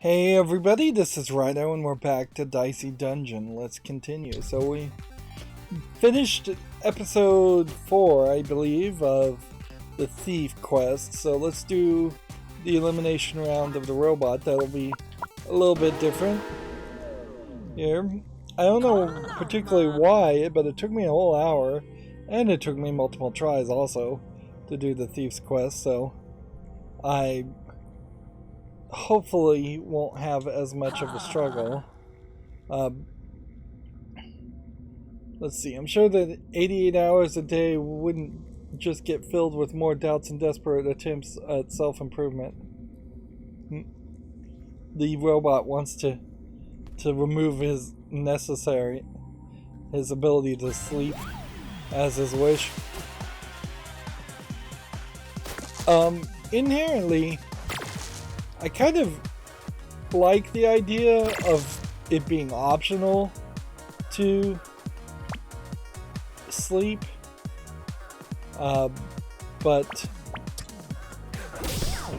Hey everybody, this is Rydo and we're back to Dicey Dungeon. Let's continue. So we finished episode 4, I believe, of the thief quest. So let's do the elimination round of the robot. That'll be a little bit different here. I don't know particularly why, but it took me a whole hour, and it took me multiple tries also to do the thief's quest, so I hopefully won't have as much of a struggle. Let's see, I'm sure that 88 hours a day wouldn't just get filled with more doubts and desperate attempts at self-improvement. The robot wants to remove his ability to sleep as his wish. Inherently, I kind of like the idea of it being optional to sleep, but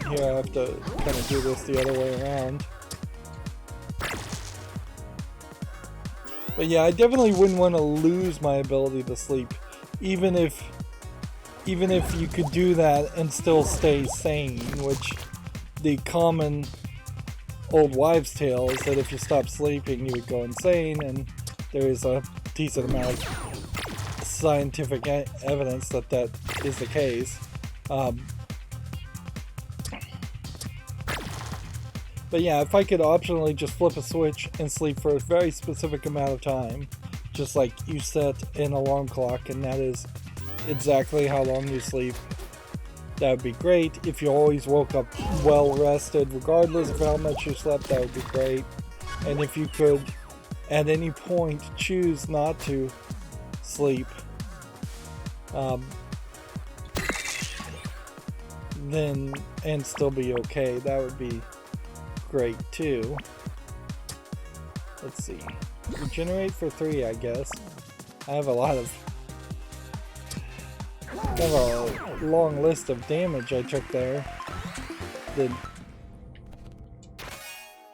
here I have to kind of do this the other way around. But yeah, I definitely wouldn't want to lose my ability to sleep, even if you could do that and still stay sane, which the common old wives' tale is that if you stop sleeping you would go insane, and there is a decent amount of scientific evidence that that is the case. But yeah, if I could optionally just flip a switch and sleep for a very specific amount of time, just like you set an alarm clock and that is exactly how long you sleep, that would be great. If you always woke up well rested, regardless of how much you slept, that would be great. And if you could, at any point, choose not to sleep, then, and still be okay, that would be great too. Let's see. Regenerate for 3, I guess. I have a long list of damage I took there.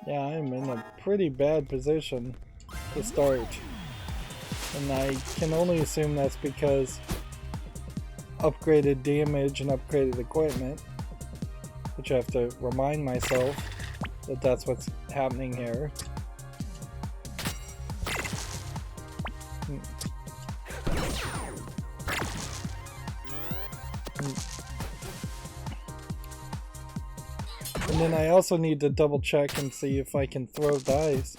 Yeah, I'm in a pretty bad position to start. And I can only assume that's because upgraded damage and upgraded equipment, which I have to remind myself that that's what's happening here. And then I also need to double check and see if I can throw dice.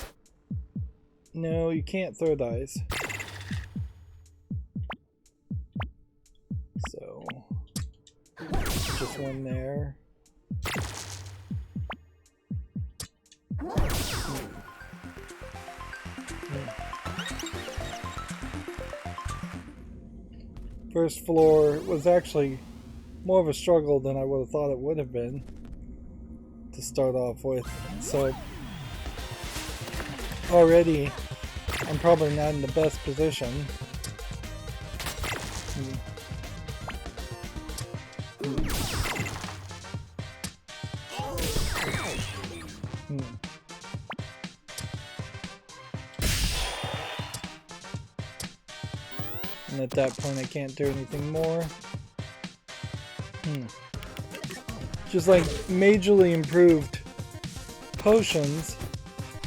No, you can't throw dice. So, just one there. First floor was actually more of a struggle than I would have thought it would have been to start off with, so already I'm probably not in the best position. And at that point I can't do anything more. Just like majorly improved potions,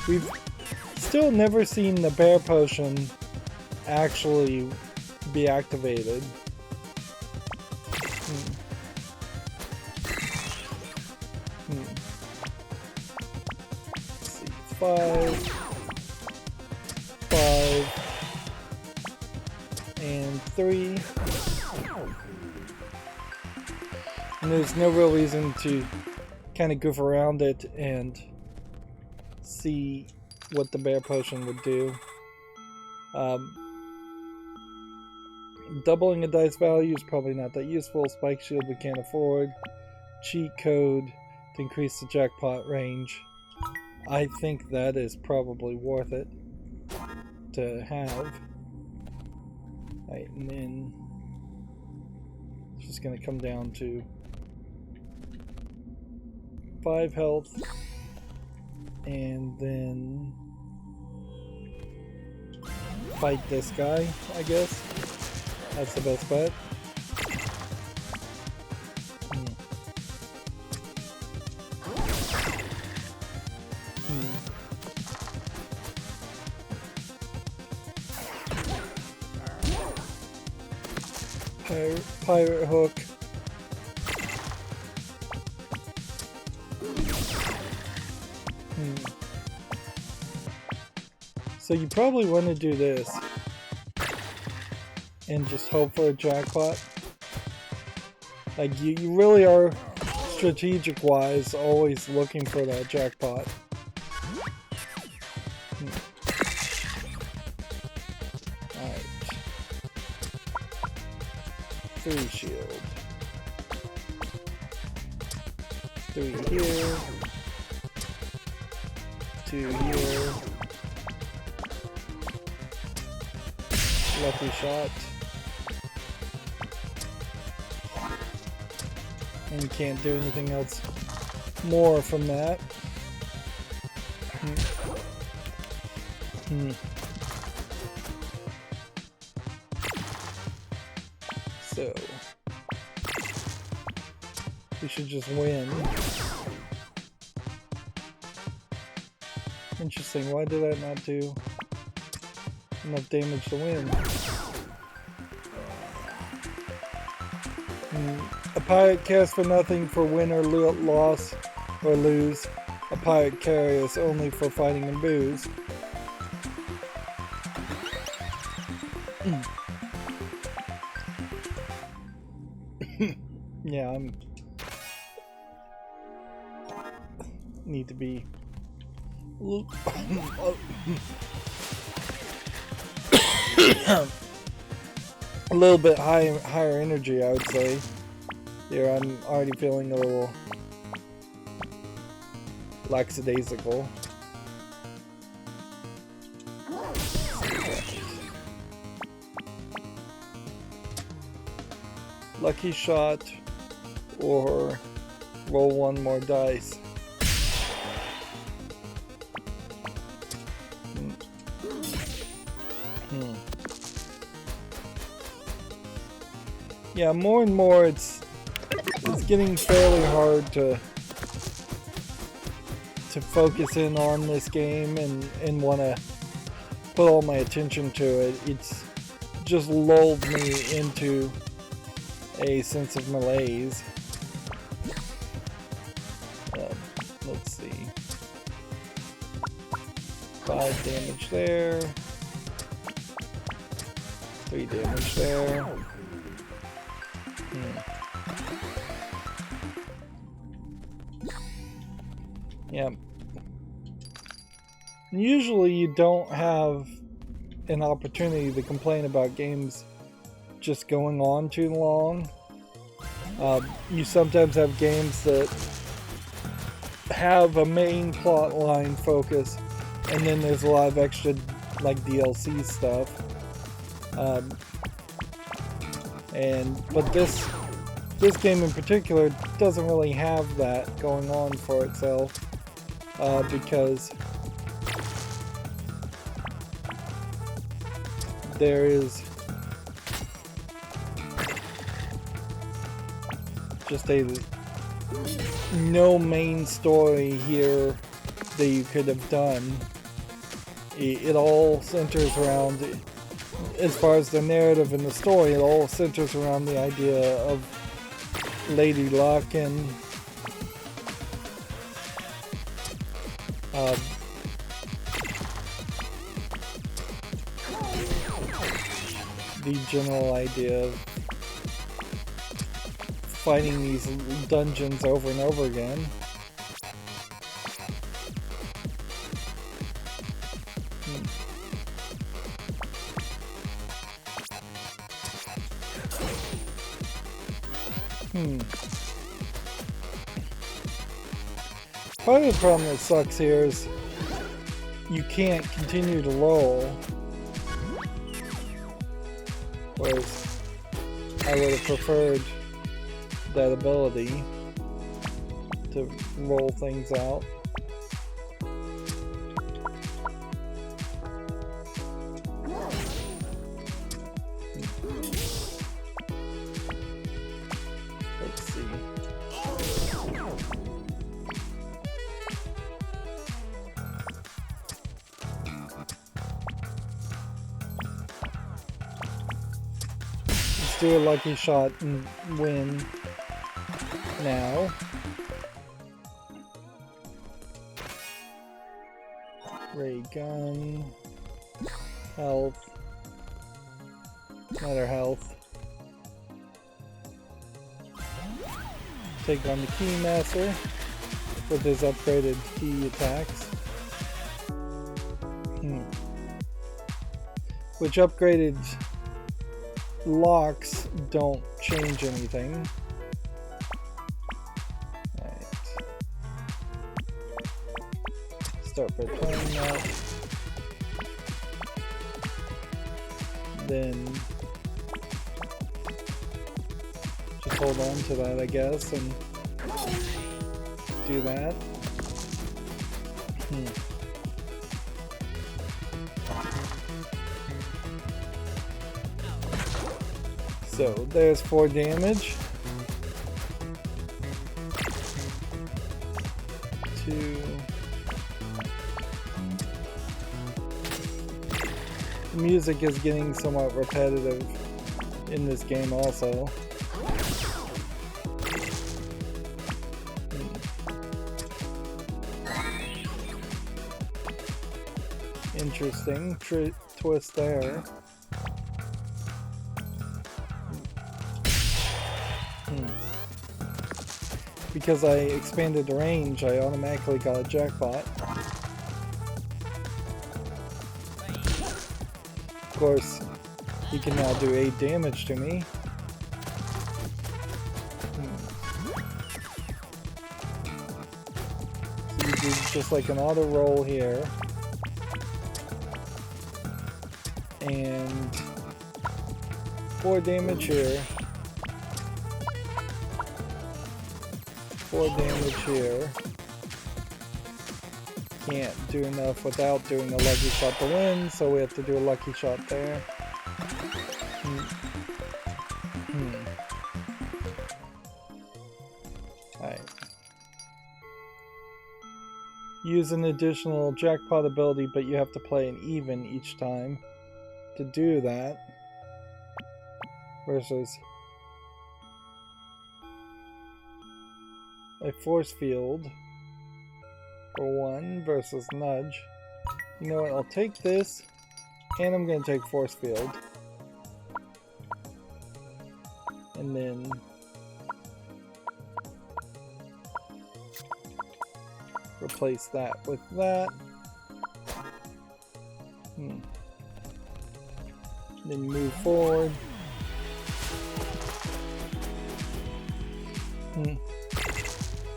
we've still never seen the bear potion actually be activated. Let's see, 5, and 3. And there's no real reason to kind of goof around it and see what the bear potion would do. Doubling a dice value is probably not that useful. Spike shield we can't afford. Cheat code to increase the jackpot range. I think that is probably worth it to have. Right, and then it's just going to come down to 5 health And then fight this guy, I guess. That's the best bet. Pirate hook. So you probably want to do this and just hope for a jackpot. Like you really are, strategic wise, always looking for that jackpot. Alright. 3 shield. 3 here. 2 here. Lucky shot. And you can't do anything else more from that. So we should just win. Interesting, why did I not do enough damage to win? A pirate cares for nothing for win or loss or lose. A pirate cares only for fighting and booze. Yeah, I'm need to be a little bit higher energy, I would say. Here, I'm already feeling a little lackadaisical. Lucky shot, or roll 1 more dice. Yeah, more and more it's getting fairly hard to focus in on this game and want to put all my attention to it. It's just lulled me into a sense of malaise. Let's see. 5 damage there. 3 damage there. Yeah. Usually you don't have an opportunity to complain about games just going on too long. You sometimes have games that have a main plot line focus, and then there's a lot of extra like DLC stuff. But this game in particular doesn't really have that going on for itself, because there is just no main story here that you could have done. It all centers around, as far as the narrative and the story, it all centers around the idea of Lady Luck and the general idea of fighting these dungeons over and over again. Part of the problem that sucks here is you can't continue to roll, whereas I would have preferred that ability to roll things out. Let's do a lucky shot and win now. Ray gun. Health. Another health. Take on the Keymaster with his upgraded key attacks. Which upgraded locks don't change anything. Alright. Start by playing that. Then just hold on to that, I guess, and do that. So there's 4 damage. 2. The music is getting somewhat repetitive in this game also. Interesting twist there. Because I expanded the range, I automatically got a jackpot. Of course, he can now do 8 damage to me. So you do just like an auto roll here. And 4 damage here. 4 damage here. Can't do enough without doing a lucky shot to win, so we have to do a lucky shot there. Alright. Use an additional jackpot ability, but you have to play an even each time to do that. Versus a force field for 1 versus nudge. You know what, I'll take this and I'm going to take force field. And then replace that with that. Then move forward.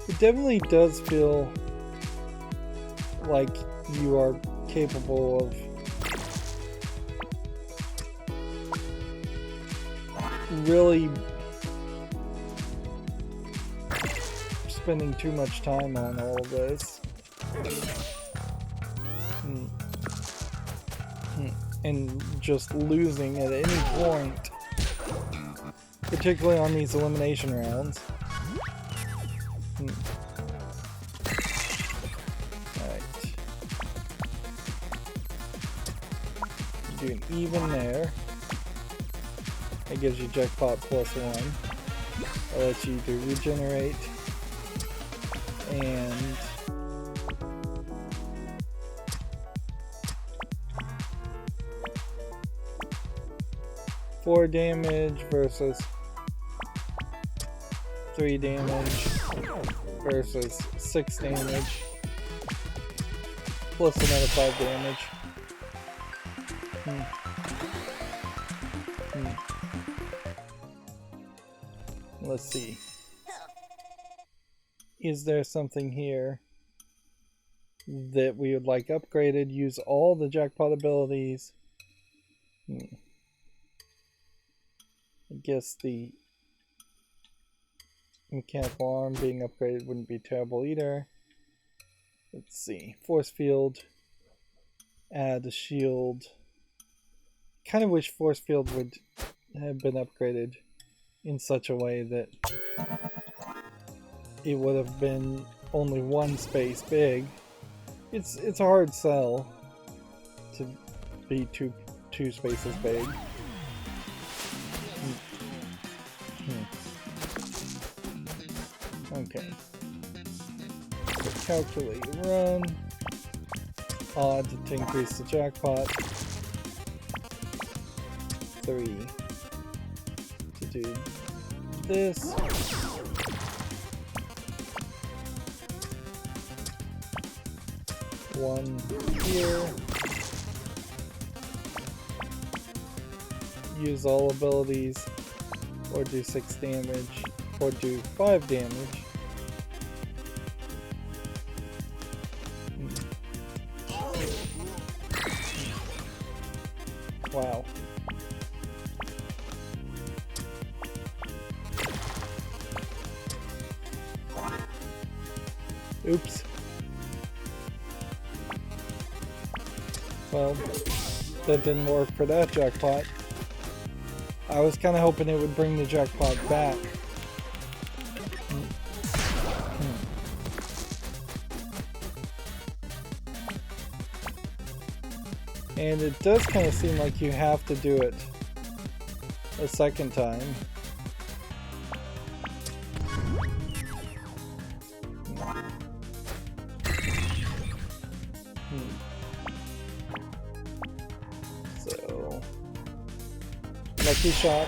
It definitely does feel like you are capable of really spending too much time on all of this. And just losing at any point, particularly on these elimination rounds. Alright. Do an even there. That gives you jackpot +1. That lets you do regenerate and $4 damage versus 3 damage versus 6 damage plus another 5 damage. Let's see. Is there something here that we would like upgraded? Use all the jackpot abilities. I guess the mechanical arm being upgraded wouldn't be terrible either. Let's see. Force field. Add a shield. Kind of wish force field would have been upgraded in such a way that it would have been only 1 space big. It's a hard sell to be two spaces big. calculate run. Odd to increase the jackpot. 3 to do this. One here. Use all abilities, or do 6 damage, or do 5 damage. Wow. Oops. Well, that didn't work for that jackpot. I was kind of hoping it would bring the jackpot back. And it does kind of seem like you have to do it a second time. So, lucky shot,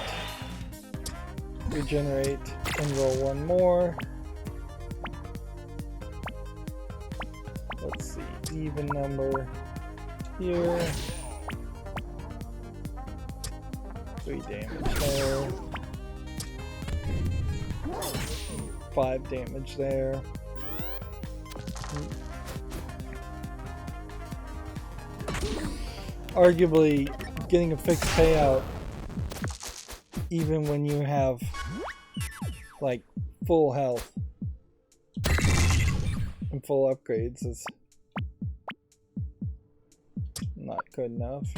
regenerate, and roll one more. Let's see, even number here. 3 damage there. 5 damage there. Arguably, getting a fixed payout, even when you have like full health and full upgrades, is not good enough.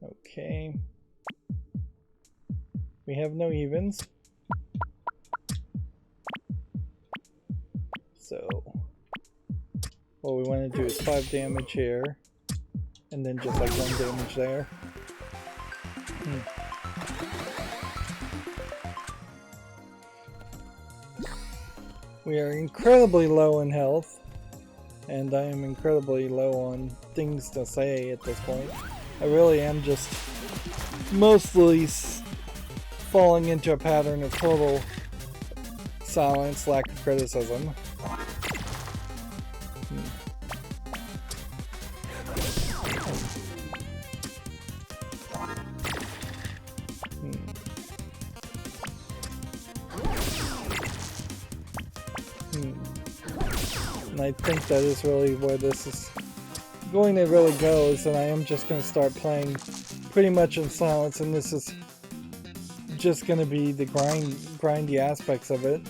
Okay. We have no evens. So what we want to do is 5 damage here, and then just like 1 damage there. We are incredibly low in health, and I am incredibly low on things to say at this point. I really am just mostly falling into a pattern of total silence, lack of criticism. And I think that is really where this is going to really go, is that I am just going to start playing pretty much in silence, and this is just going to be the grindy aspects of it.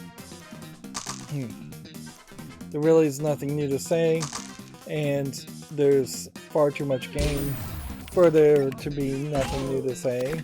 There really is nothing new to say, and there's far too much game for there to be nothing new to say.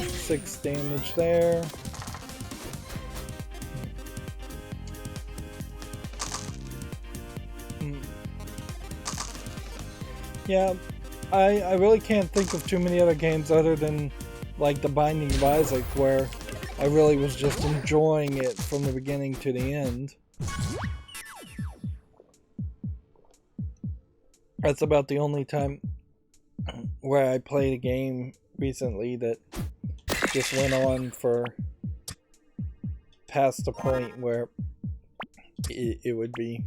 Six damage there. Yeah, I really can't think of too many other games other than like The Binding of Isaac, where I really was just enjoying it from the beginning to the end. That's about the only time where I played a game recently that just went on for past the point where it would be,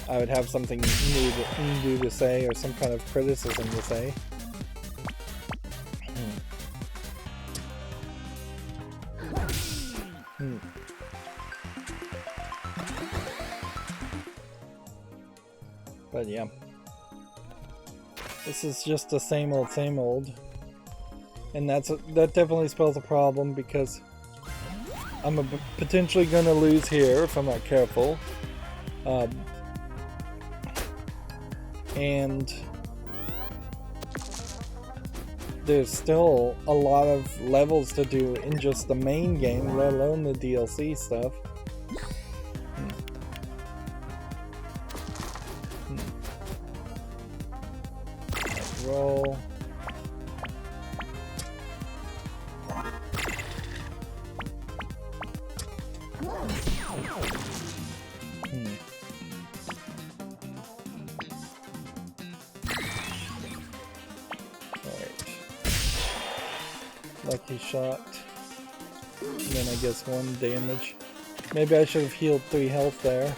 I would have something new to say, or some kind of criticism to say. But yeah, this is just the same old. And that definitely spells a problem, because I'm potentially going to lose here if I'm not careful. And there's still a lot of levels to do in just the main game, let alone the DLC stuff. Roll. Lucky shot. And then I guess 1 damage. Maybe I should have healed 3 health there.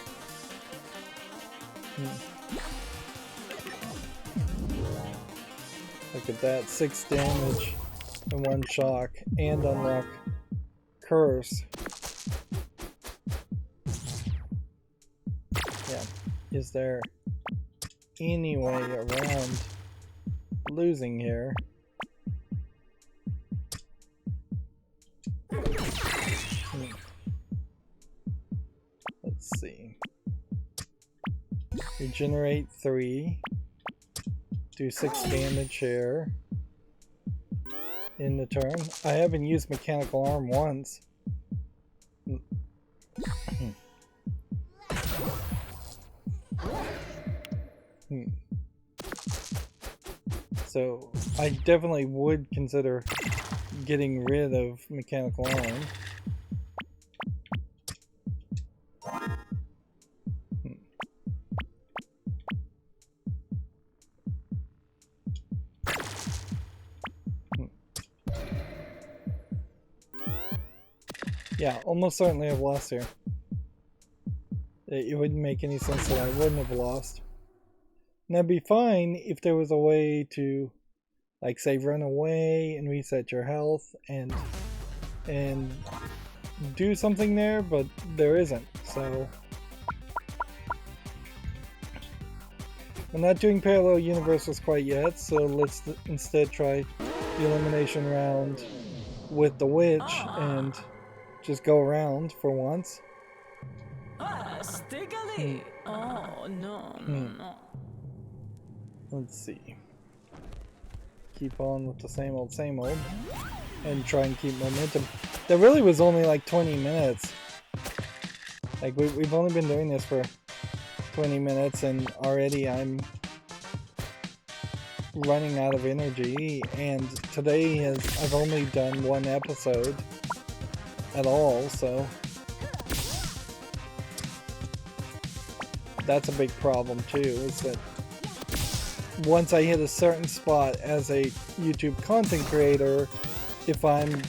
Look at that. 6 damage and 1 shock. And unlock curse. Yeah. Is there any way around losing here? Let's see. Regenerate 3. Do 6 damage here in the turn. I haven't used mechanical arm once. So I definitely would consider getting rid of mechanical arm. Yeah, almost certainly I've lost here. It wouldn't make any sense that I wouldn't have lost. And that'd be fine if there was a way to, like, say, run away and reset your health and do something there, but there isn't, so I'm not doing parallel universes quite yet, so let's instead try the elimination round with the witch and just go around for once. Oh, no. Let's see. Keep on with the same old, and try and keep momentum. That really was only like 20 minutes. Like, we've only been doing this for 20 minutes, and already I'm running out of energy, and today I've only done 1 episode at all, so that's a big problem too, is that once I hit a certain spot as a YouTube content creator, if I'm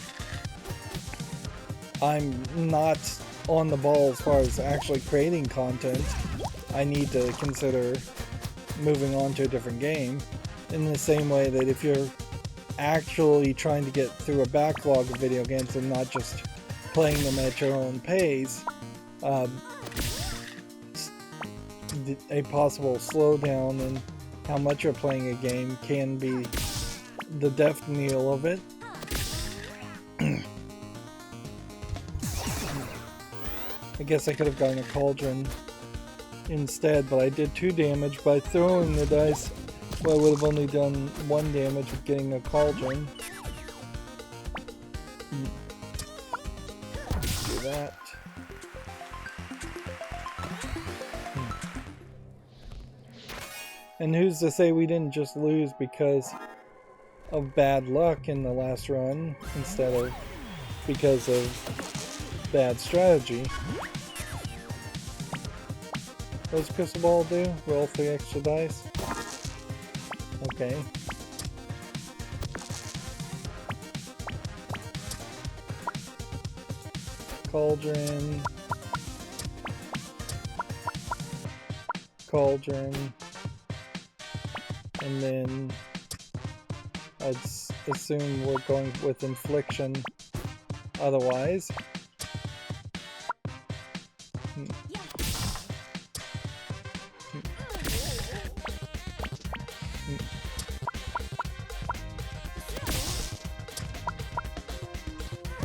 not on the ball as far as actually creating content, I need to consider moving on to a different game. In the same way that if you're actually trying to get through a backlog of video games and not just playing them at your own pace, a possible slowdown in how much you're playing a game can be the death knell of it. I guess I could have gotten a cauldron instead, but I did 2 damage by throwing the dice. Well, I would have only done 1 damage with getting a cauldron. Do that. And who's to say we didn't just lose because of bad luck in the last run instead of because of bad strategy? What does Crystal Ball do? Roll 3 extra dice? Okay. Cauldron. Cauldron. And then I'd assume we're going with infliction otherwise.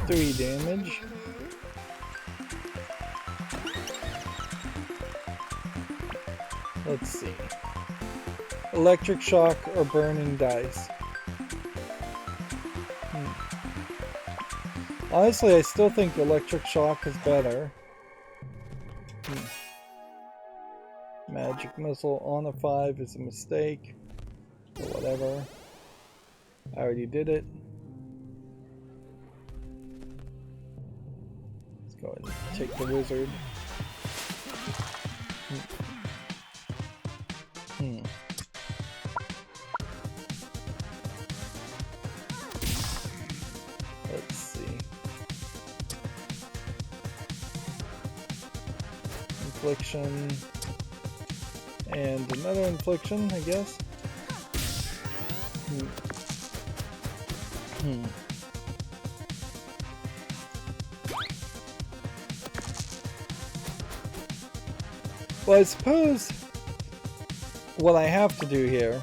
3 damage. Let's see. Electric shock or burning dice? Honestly, I still think electric shock is better. Magic missile on a 5 is a mistake. Or whatever. I already did it. Let's go ahead and take the wizard. Let's see. Infliction. And another infliction, I guess. Well, I suppose what I have to do here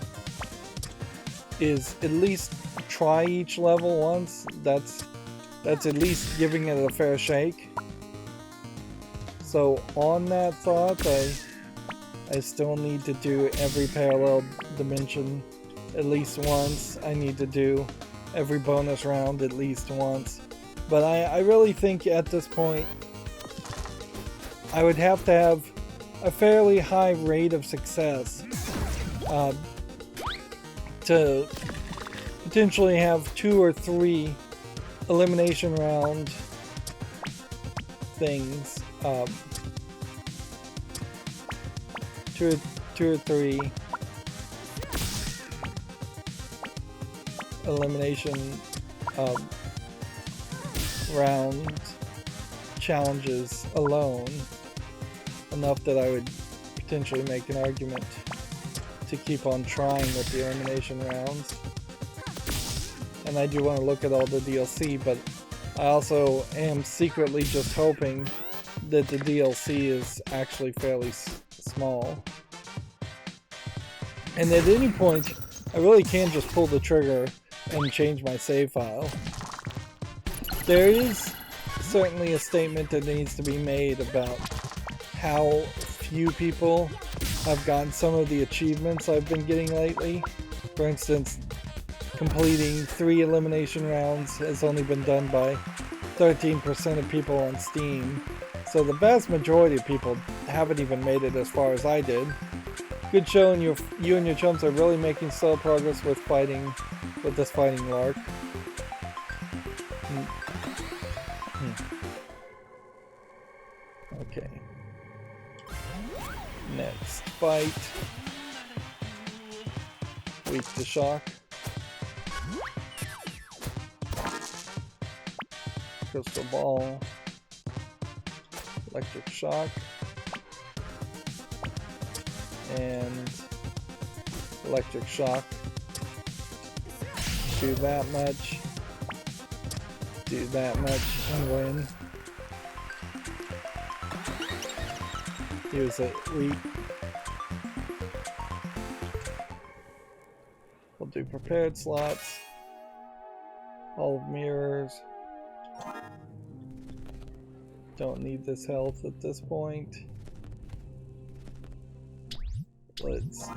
is at least try each level once. That's at least giving it a fair shake. So on that thought, I still need to do every parallel dimension at least once. I need to do every bonus round at least once. But I really think at this point I would have to have a fairly high rate of success to potentially have 2 or 3 elimination round things. 2 or 3 elimination round challenges alone, enough that I would potentially make an argument to keep on trying with the elimination rounds. And I do want to look at all the DLC, but I also am secretly just hoping that the DLC is actually fairly small. And at any point, I really can just pull the trigger and change my save file. There is certainly a statement that needs to be made about how few people have gotten some of the achievements I've been getting lately. For instance, completing 3 elimination rounds has only been done by 13% of people on Steam. So the vast majority of people haven't even made it as far as I did. Good show, and you and your chums are really making slow progress with this fighting lark. Okay. Next fight. Weak to shock. Crystal ball. Electric shock. And electric shock. Do that much. Do that much and win. Use it weak. We'll do prepared slots. All of mirrors. Don't need this health at this point. Let's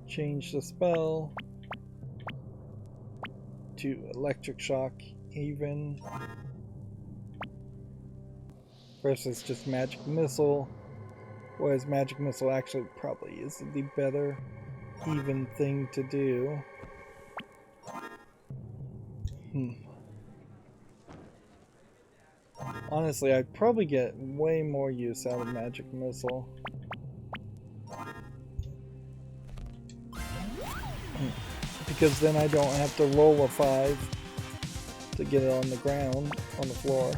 change the spell to electric shock even versus just magic missile, whereas magic missile actually probably is the better even thing to do. Honestly, I'd probably get way more use out of magic missile. Because then I don't have to roll a 5 to get it on the ground, on the floor.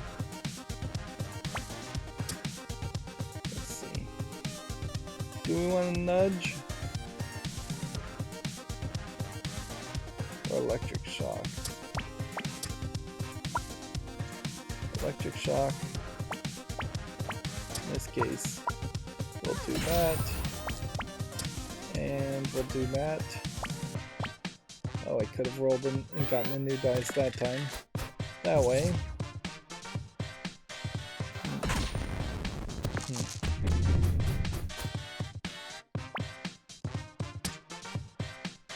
Let's see. Do we want to nudge? Or electric shock? Electric shock. In this case, we'll do that. And we'll do that. Oh, I could have rolled in and gotten a new dice that time. That way.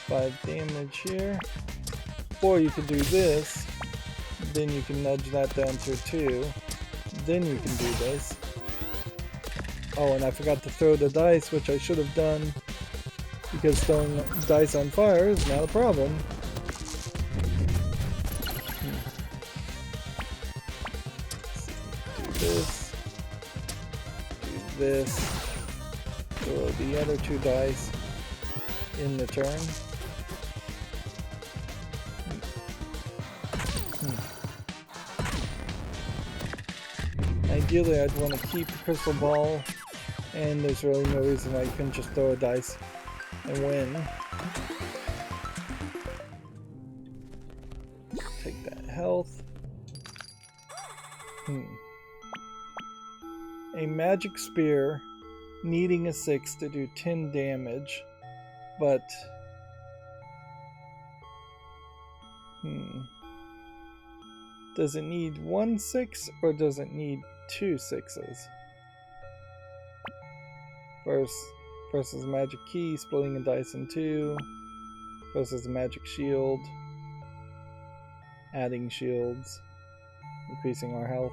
5 damage here. Or you could do this, then you can nudge that down to 2. Then you can do this. Oh, and I forgot to throw the dice, which I should have done, because throwing dice on fire is not a problem. Do this. Do this. Throw the other 2 dice in the turn. Ideally, I'd want to keep the crystal ball, and there's really no reason I couldn't just throw a dice and win. Take that health. A magic spear needing a 6 to do 10 damage, but does it need 1 6 or does it need 2 6s? Versus magic key, splitting a dice in 2, versus a magic shield, adding shields, increasing our health.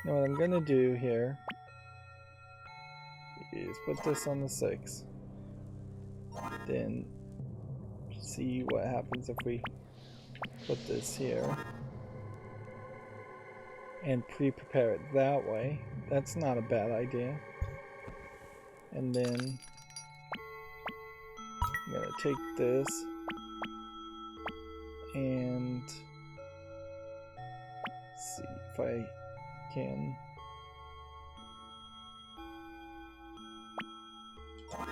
Now what I'm gonna do here is put this on the 6, then see what happens if we put this here and pre-prepare it that way. That's not a bad idea. And then I'm gonna take this and see if I can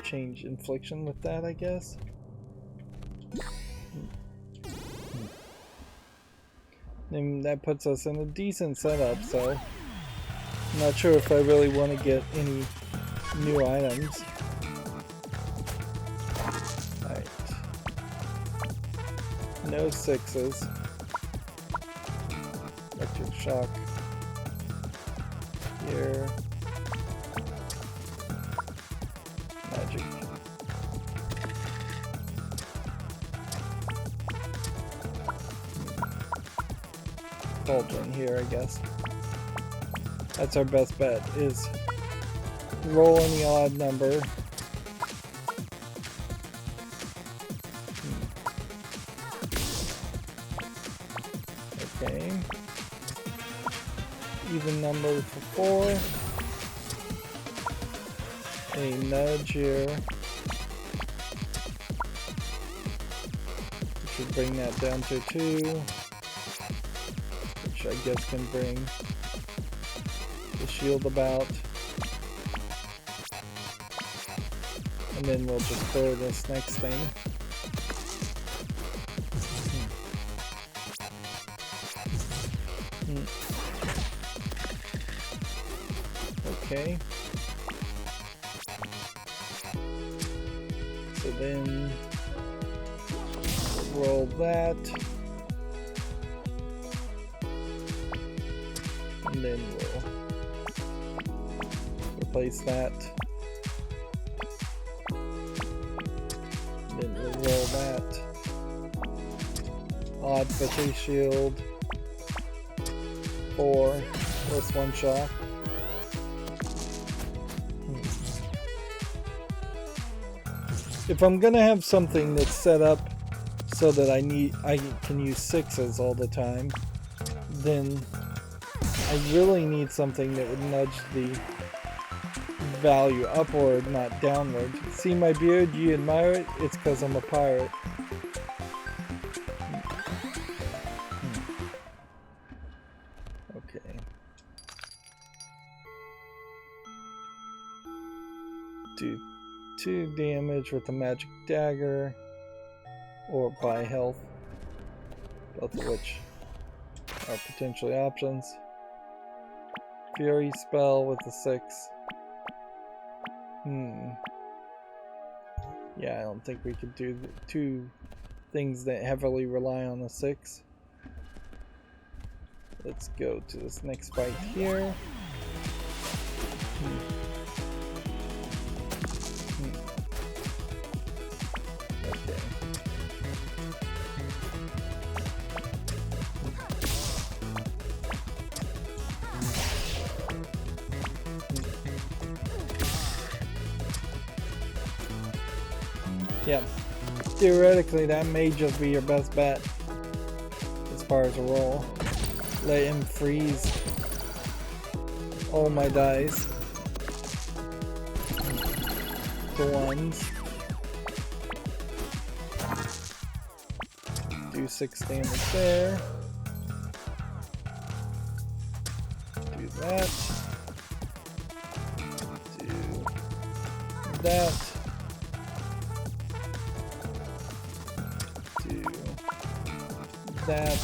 change infliction with that, I guess. And that puts us in a decent setup, so I'm not sure if I really want to get any new items. Alright. No 6s. Electric shock. Here. Magic. Cauldron here, I guess. That's our best bet, is roll any odd number. Okay. Even number for 4. A nudge here. We should bring that down to 2. Which I guess can bring the shield about. And then we'll just throw this next thing. Okay. So then we'll roll that. And then we'll replace that. And then we'll roll that. Odd face shield. 4 plus 1 shock. If I'm gonna have something that's set up so that I can use 6s all the time, then I really need something that would nudge the value upward, not downward. See my beard? You admire it? It's because I'm a pirate. Okay. Do 2 damage with the magic dagger, or buy health, both of which are potentially options. Fury spell with the 6. Yeah, I don't think we could do the 2 things that heavily rely on the 6. Let's go to this next fight here. Yeah. Theoretically, that may just be your best bet as far as a roll. Let him freeze all my dice to ones. Do 6 damage there. Do that. Do that. Do that.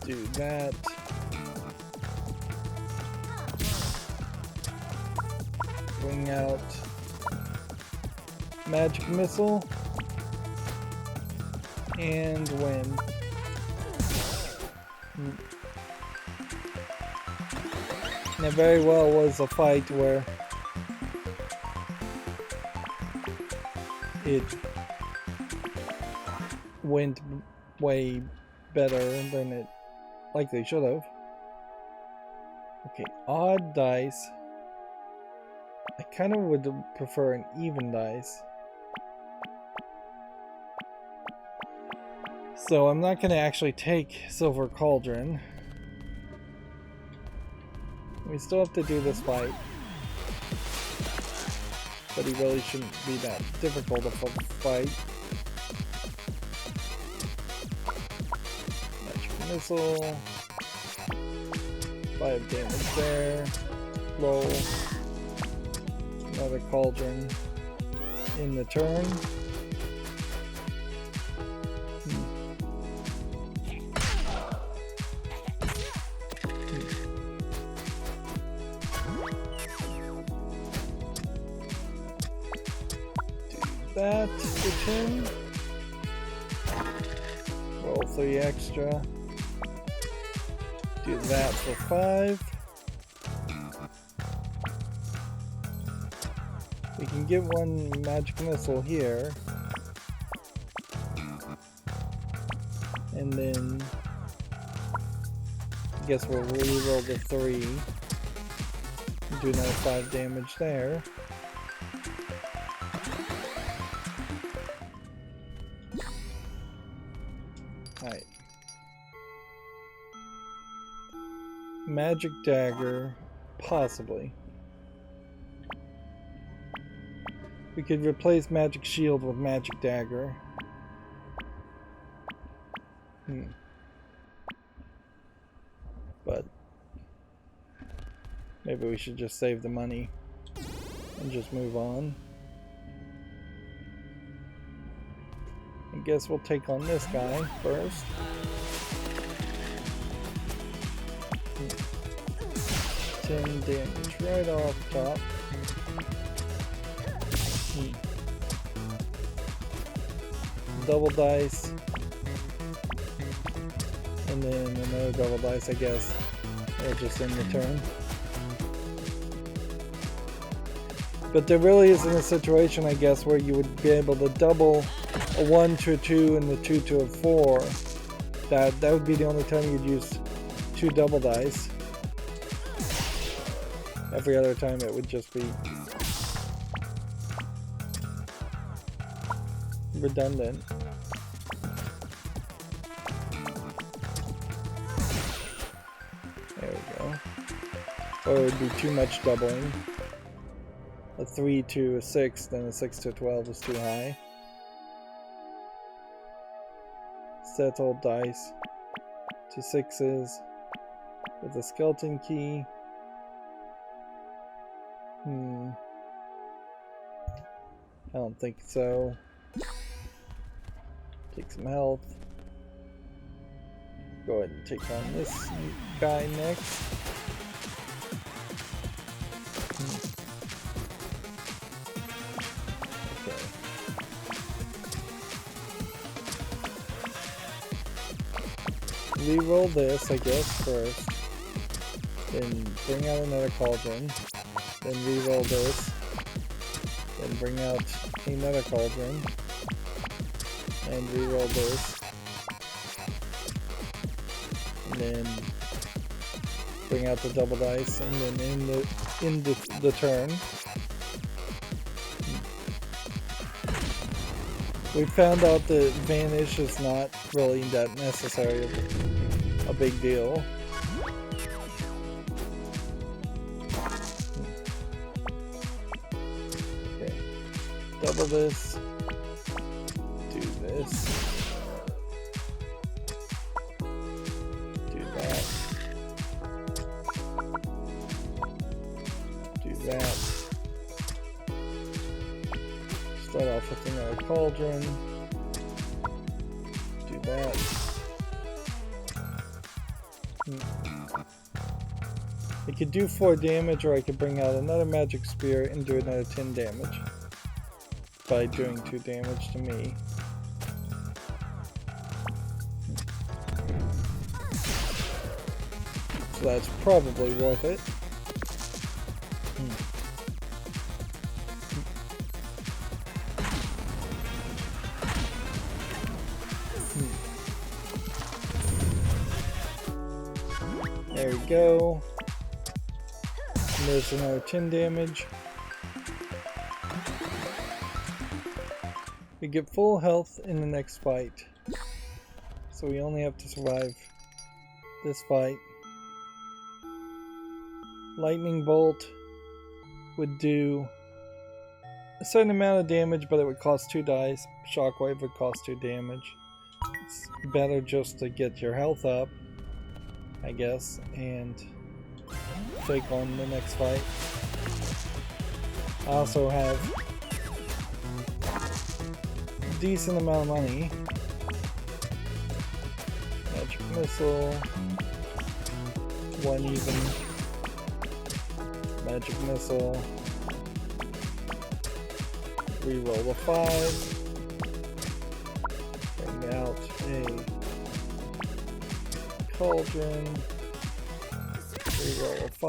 Do that. Bring out magic missile and win. Now, very well was a fight where it went way better than it likely should have. Okay, odd dice. I kind of would prefer an even dice. So I'm not going to actually take Silver Cauldron. We still have to do this fight. But he really shouldn't be that difficult of a fight. Magic Missile. 5 damage there. Roll. Another Cauldron in the turn. That to 10. Roll 3 extra. Do that for 5. We can get one magic missile here. And then I guess we'll reroll the 3. Do another 5 damage there. Alright. Magic dagger, possibly. We could replace magic shield with magic dagger. But maybe we should just save the money and just move on. I guess we'll take on this guy first. Hmm. 10 damage right off top. Double dice. And then another double dice, I guess. Or just in the turn. But there really isn't a situation, I guess, where you would be able to double a 1 to a 2 and the 2 to a 4. That would be the only time you'd use 2 double dice. Every other time it would just be redundant. There we go. Or it would be too much doubling. A 3 to a 6, then a 6 to a 12 is too high. Set all dice to 6s with a skeleton key. I don't think so. Take some health. Go ahead and take on this guy next. Okay. Reroll this, I guess, first. Then bring out another cauldron. Then reroll this. Then bring out another cauldron. And reroll this. And then bring out the double dice. And then in the in the turn. We found out that vanish is not really that necessary, a big deal. Okay, double this, do this, do that, do that. Start off with another cauldron. Do that. I could do 4 damage, or I could bring out another magic spear and do another 10 damage by doing 2 damage to me. So that's probably worth it. There we go. And there's another 10 damage. We get full health in the next fight. So we only have to survive this fight. Lightning bolt would do a certain amount of damage, but it would cost 2 dice. Shockwave would cost 2 damage. It's better just to get your health up, I guess, and take on the next fight. I also have a decent amount of money. Magic missile, 1 even. Magic missile. Reroll a 5. Bring out a cauldron. Reroll a 5.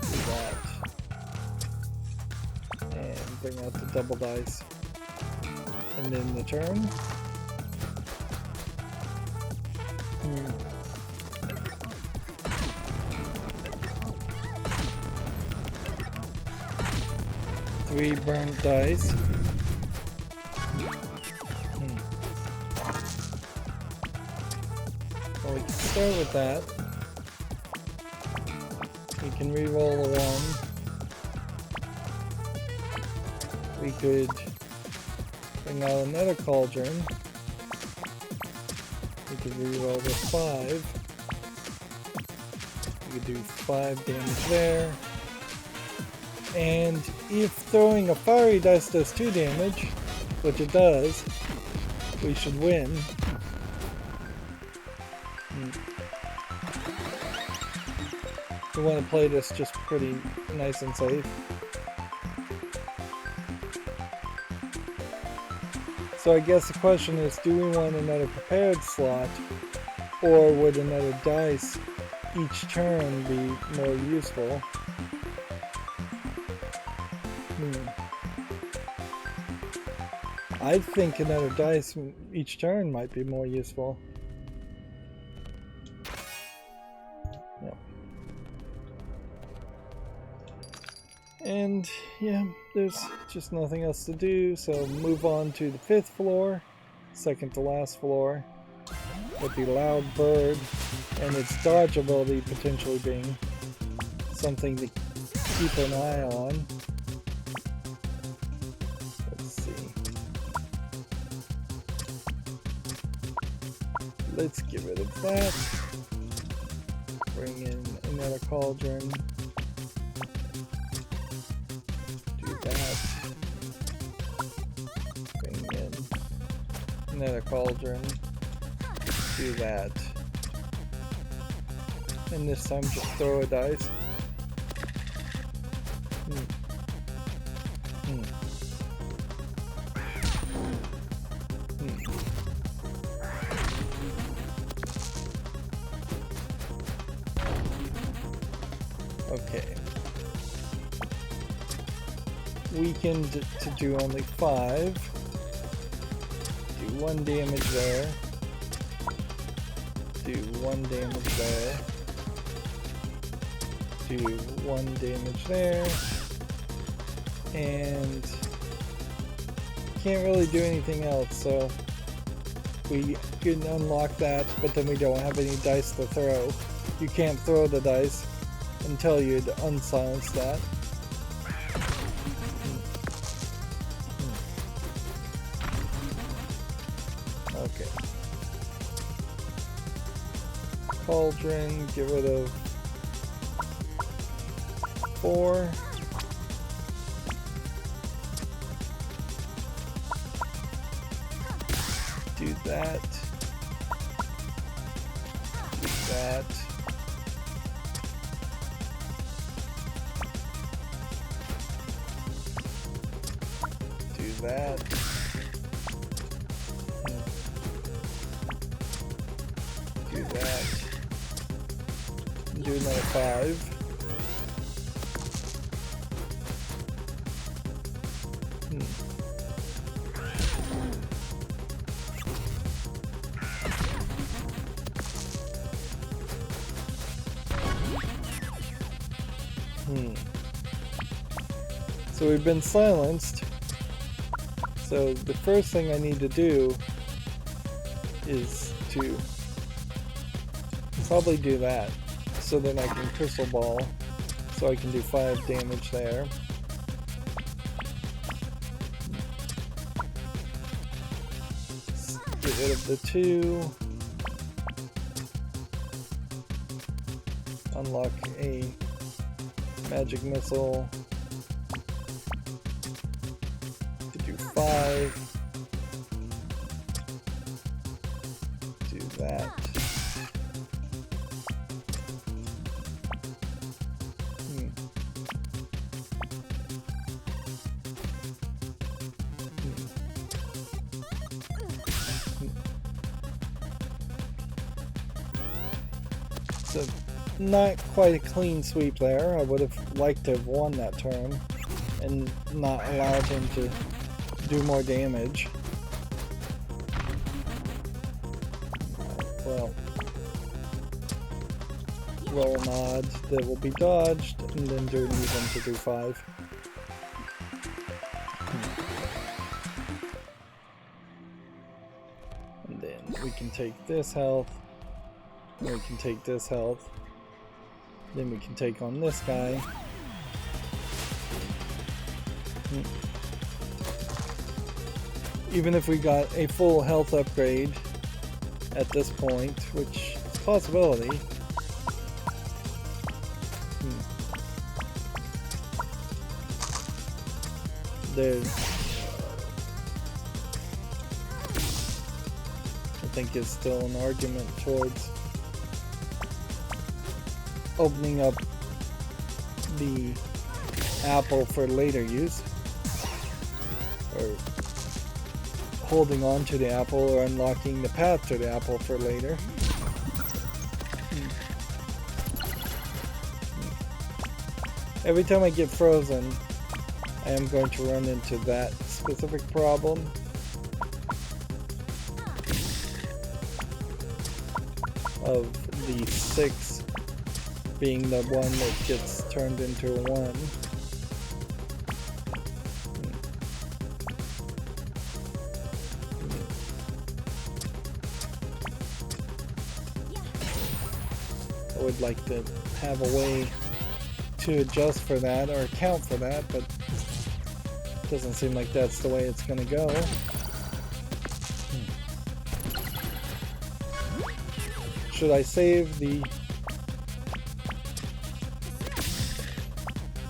Do that. And bring out the double dice. And then the turn. Three burnt dice. Well, we can start with that. We can re-roll a 1. We could bring out another cauldron. We could re-roll the 5. We could do 5 damage there. And if throwing a fiery dice does 2 damage, which it does, we should win. We want to play this just pretty nice and safe. So I guess the question is, do we want another prepared slot, or would another dice each turn be more useful? I think another dice each turn might be more useful. Yep. And yeah, there's just nothing else to do, so move on to the 5th floor, second to last floor, with the loud bird and its dodge ability potentially being something to keep an eye on. Let's get rid of that. Bring in another cauldron. Do that. Bring in another cauldron. Do that. And this time just throw a dice. Okay. Weakened to do only 5. Do 1 damage there. Do 1 damage there. do 1 damage there. And can't really do anything else, so we can unlock that, but then we don't have any dice to throw. You can't throw the dice until you'd unsilence that. Okay. Cauldron, get rid of 4. Do that. Do that. Do that. Do that. Do another 5. So we've been silenced. So the first thing I need to do is to probably do that, so then I can crystal ball, so I can do 5 damage there. Get rid of the 2. Unlock a magic missile to do 5. Do that. So not quite a clean sweep there. I would have liked to have won that turn and not allowed him to do more damage. Well, roll an odd that will be dodged, and then do an even to do 5. And then we can take this health, and we can take this health. Then we can take on this guy. Even if we got a full health upgrade at this point, which is a possibility. There, I think is still an argument towards opening up the apple for later use, or holding on to the apple, or unlocking the path to the apple for later. Every time I get frozen, I am going to run into that specific problem. Of the 6 being the one that gets turned into a 1. I would like to have a way to adjust for that or account for that, but it doesn't seem like that's the way it's going to go. Should I save the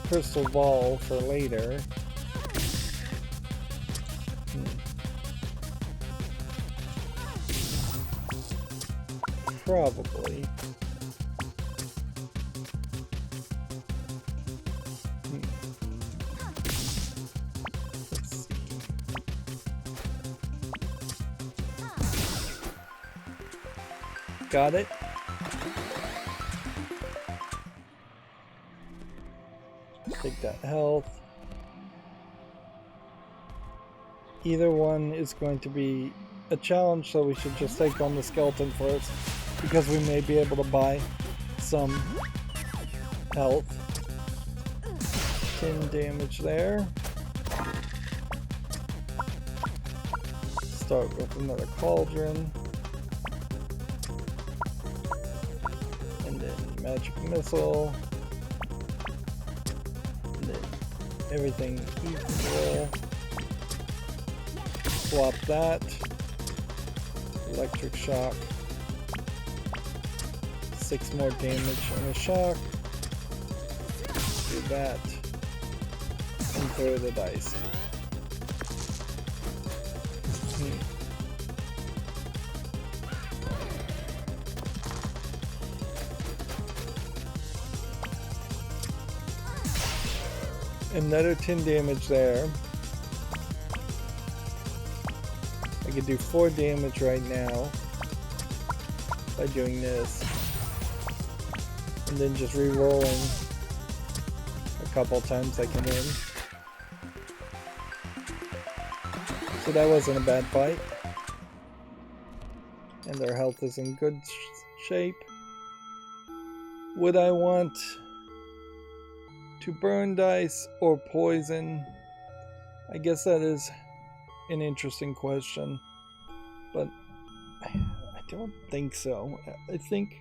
crystal ball for later? Probably. Let's see. Got it. Take that health. Either one is going to be a challenge, so we should just take on the skeleton first, because we may be able to buy some health. 10 damage there. Start with another cauldron. And then magic missile. And then everything equal. Swap that. Electric shock. 6 more damage on the shock. Do that. And throw the dice. Another 10 damage there. I could do 4 damage right now by doing this. And then just re-rolling a couple times I can win. So that wasn't a bad fight. And their health is in good shape. Would I want to burn dice or poison? I guess that is an interesting question. But I don't think so. I think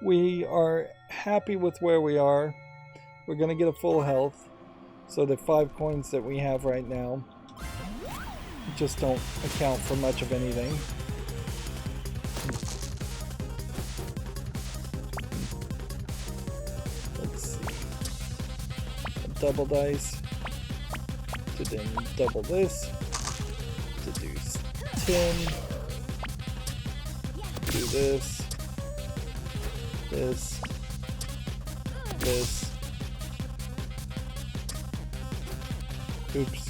we are happy with where we are. We're going to get a full health. So the 5 coins that we have right now just don't account for much of anything. Let's see. A double dice to then double this to do 10. Do this. This. Oops.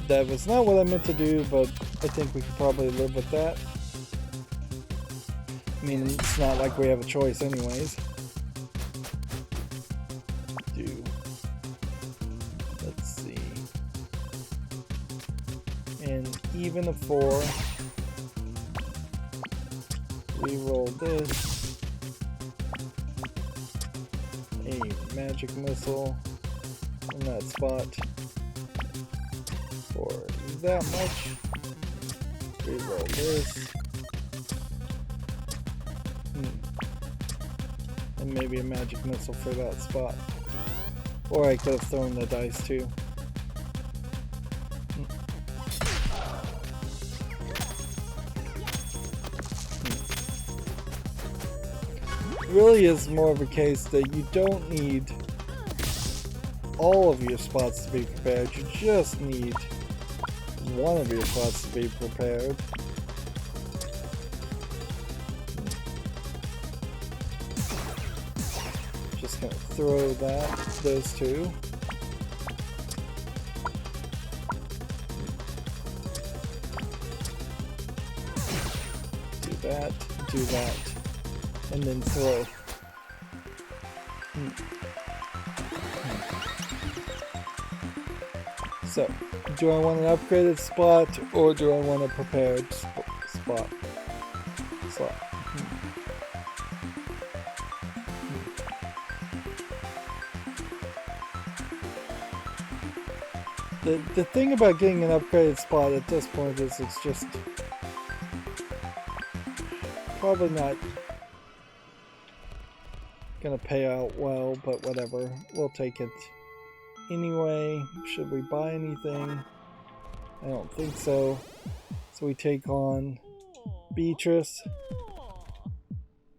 That was not what I meant to do, but I think we could probably live with that. I mean, it's not like we have a choice anyways. Let's see. And even a 4. Reroll this. A magic missile in that spot. For that much. Reroll this. And maybe a magic missile for that spot. Or I could have thrown the dice too. It really is more of a case that you don't need all of your spots to be prepared. You just need one of your spots to be prepared. Just gonna throw those two. Do that, and then throw. So, do I want an upgraded spot, or do I want a prepared spot? The thing about getting an upgraded spot at this point is it's just probably not gonna pay out well, but whatever. We'll take it anyway. Should we buy anything? I don't think so. So we take on Beatrice.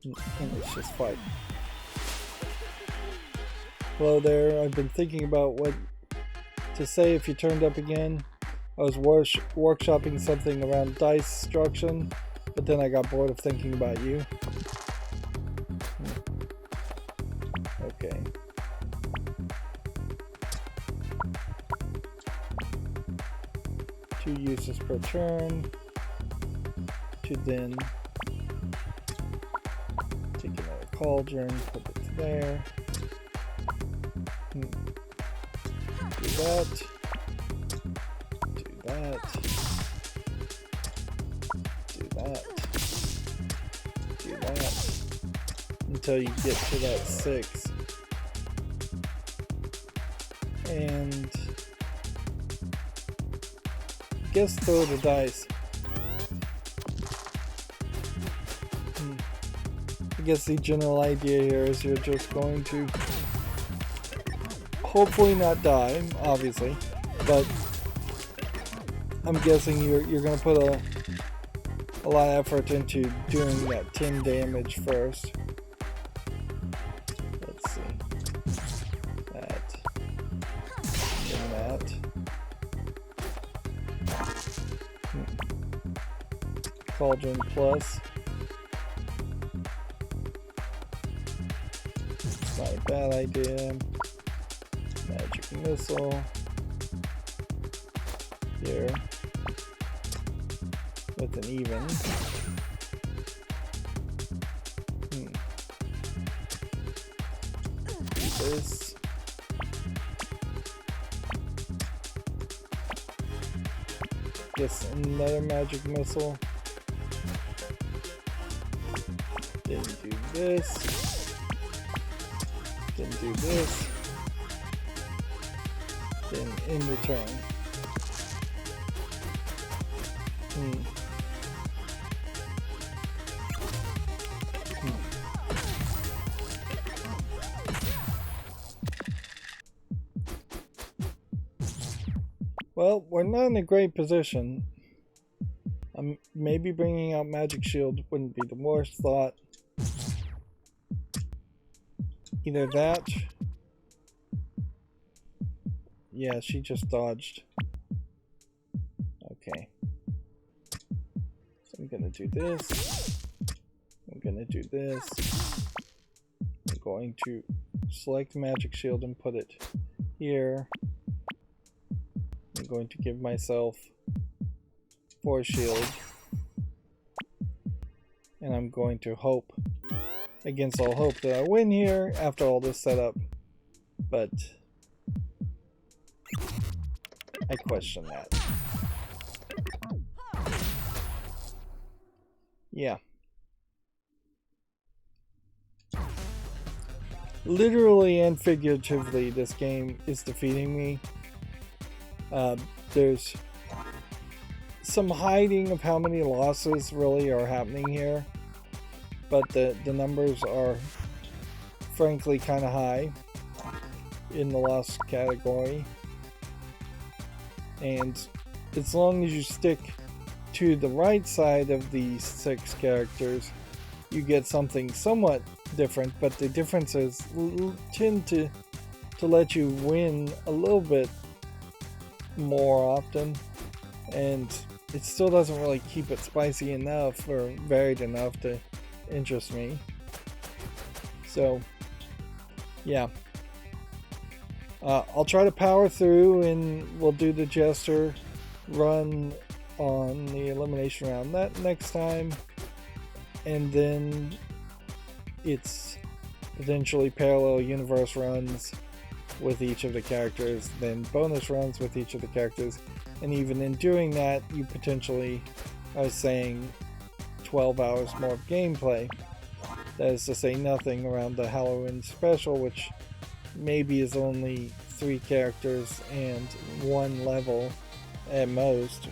And let's just fight. Hello there. I've been thinking about what to say if you turned up again. I was workshopping something around dice instruction, but then I got bored of thinking about you. Okay. Two uses per turn. To then take another cauldron, put it there. Do that. Do that. Do that. Do that. until you get to that 6. And I guess throw the dice. I guess the general idea here is you're just going to hopefully not die, obviously, but I'm guessing you're going to put a lot of effort into doing that 10 damage first. Let's see. That. And that. Cauldron plus. It's not a bad idea. Magic missile. Here. With an even. Do this. Guess another magic missile. Then do this. Then do this. Then in return. Well, we're not in a great position. Maybe bringing out Magic Shield wouldn't be the worst thought. Either that. Yeah, she just dodged. Okay. So I'm gonna do this. I'm gonna do this. I'm going to select Magic Shield and put it here. I'm going to give myself 4 shield. And I'm going to hope, against all hope, that I win here after all this setup. But I question that. Yeah. Literally and figuratively, this game is defeating me. There's some hiding of how many losses really are happening here, but the numbers are frankly kind of high in the loss category. And as long as you stick to the right side of these 6 characters, you get something somewhat different, but the differences tend to let you win a little bit more often, and it still doesn't really keep it spicy enough or varied enough to interest me. So yeah, I'll try to power through, and we'll do the Jester run on the elimination round that next time, and then it's potentially parallel universe runs with each of the characters, then bonus runs with each of the characters, and even in doing that, you potentially are saying 12 hours more of gameplay. That is to say nothing around the Halloween special, which maybe is only 3 characters and 1 level at most,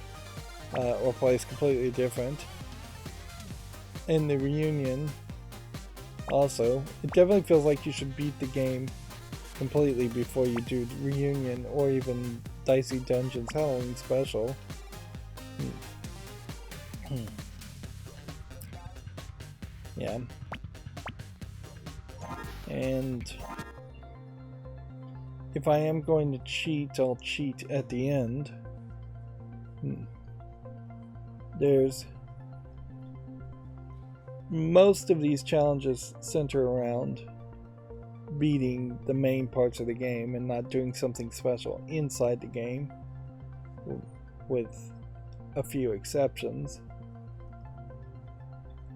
or plays completely different. In the Reunion, also, it definitely feels like you should beat the game completely before you do the Reunion or even Dicey Dungeons Halloween special. Yeah. And if I am going to cheat, I'll cheat at the end. There's most of these challenges center around beating the main parts of the game and not doing something special inside the game, with a few exceptions.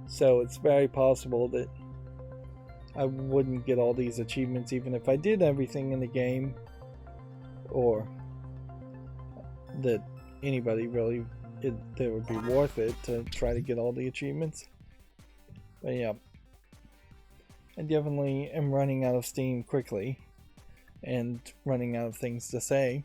So it's very possible that I wouldn't get all these achievements even if I did everything in the game, or that anybody really, that would be worth it to try to get all the achievements. But yeah, I definitely am running out of steam quickly and running out of things to say.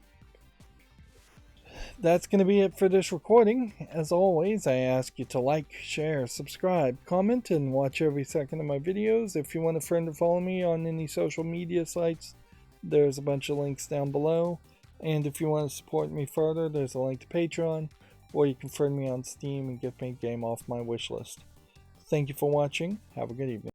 That's going to be it for this recording. As always, I ask you to like, share, subscribe, comment, and watch every second of my videos. If you want a friend to follow me on any social media sites, there's a bunch of links down below. And if you want to support me further, there's a link to Patreon, or you can friend me on Steam and get me a game off my wish list. Thank you for watching. Have a good evening.